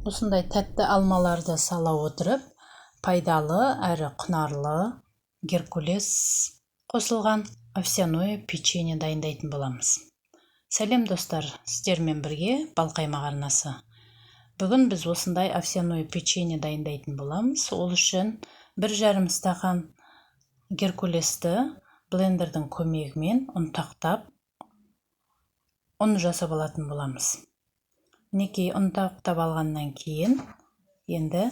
Осындай тәтті алмаларды сала отырып, пайдалы әрі құнарлы геркулес қосылған овсяное печенье дайындайтын боламыз. Сәлем достар, сіздермен бірге Балқаймақ арнасы. Бүгін біз осындай овсяное печенье дайындайтын боламыз. Ол үшін 1,5 стақан геркулесті блендердің көмегімен ұнтақтап, ұн жасап алатын боламыз. Мінекей ұнтақтап алғаннан кейін, енді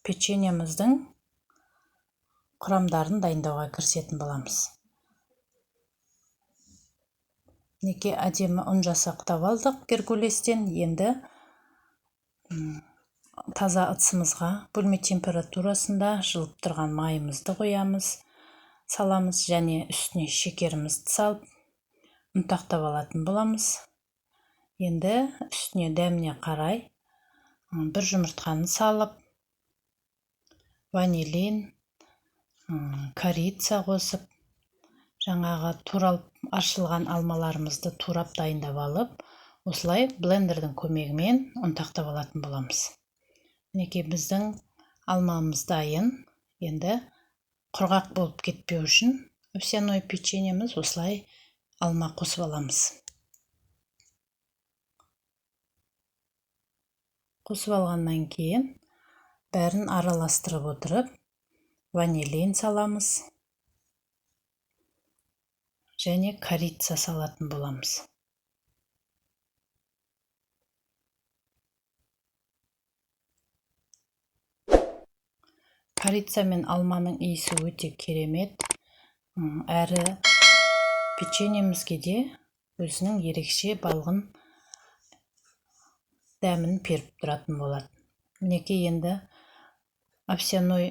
печеньеміздің құрамдарын дайындауға кірісетін боламыз. Мінекей әдемі ұн жасақтап алдық геркулестен. Енді таза ыдысымызға бөлме температурасында жылып тұрған майымызды қоямыз, саламыз және үстіне шекерімізді салып ұнтақтап алатын боламыз. Енді үстіне дәміне қарай 1 жұмыртқаны салып, ванилин, корица қосып, жаңағы туралып ашылған алмаларымызды турап дайындап алып, осылай блендердің көмегімен ұнтақтап алатын боламыз. Мінекей біздің алмамыз дайын. Енді құрғақ болып кетпеу үшін овсяное печеньеміз осылай алма қосып аламыз. Қосып алғаннан кейін бәрін араластырып отырып, ванилин саламыз және корица салатын боламыз. Корица мен алманың иісі өте керемет, әрі печеньемізге де өзінің ерекше балғын дәмін беріп тұратын болады. Мінекей енді овсяное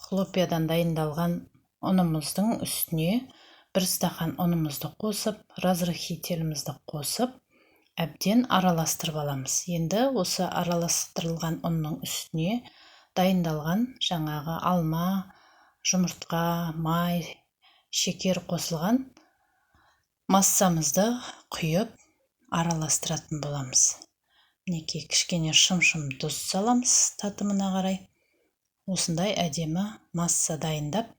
хлопьядан дайындалған ұнымыздың үстіне 1 стақан ұнымызды қосып, разрыхителімізді қосып, әбден араластырып аламыз. Енді осы араластырылған ұнның үстіне дайындалған жаңағы алма, жұмыртқа, май, шекер қосылған массамызды құйып араластыратын боламыз. Мінекей кішкене шым-шым тұз саламыз татымына қарай. Осындай әдемі масса дайындап,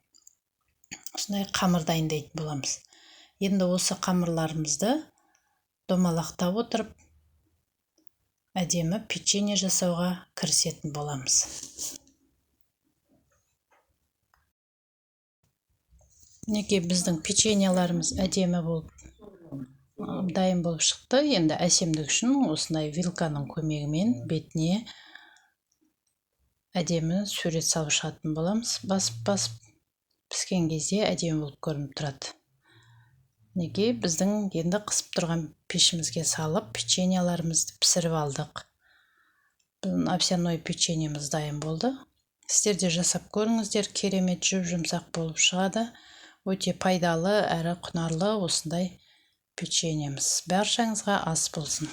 осындай қамыр дайындайтын боламыз. Енді осы қамырларымызды домалақтап отырып, әдемі печенье жасауға кірісетін боламыз. Мінекей біздің печеньеларымыз әдемі болып дайын болып шықты. Енді әсемдік үшін осындай вилканың көмегімен бетіне әдемі сурет салып шығатын боламыз. Басып піскен кезде әдемі болып көрініп тұрады. Мінекей біздің енді қысып тұрған пешімізге салып, печеньеларымызды пісіріп алдық. Біздің овсяное печеньеміз дайын болды. Сіздер де жасап көріңіздер, керемет жұп-жұмсақ болып шығады. Өте пайдалы әрі құнарлы осындай печеньеміз. Баршаңызға ас болсын.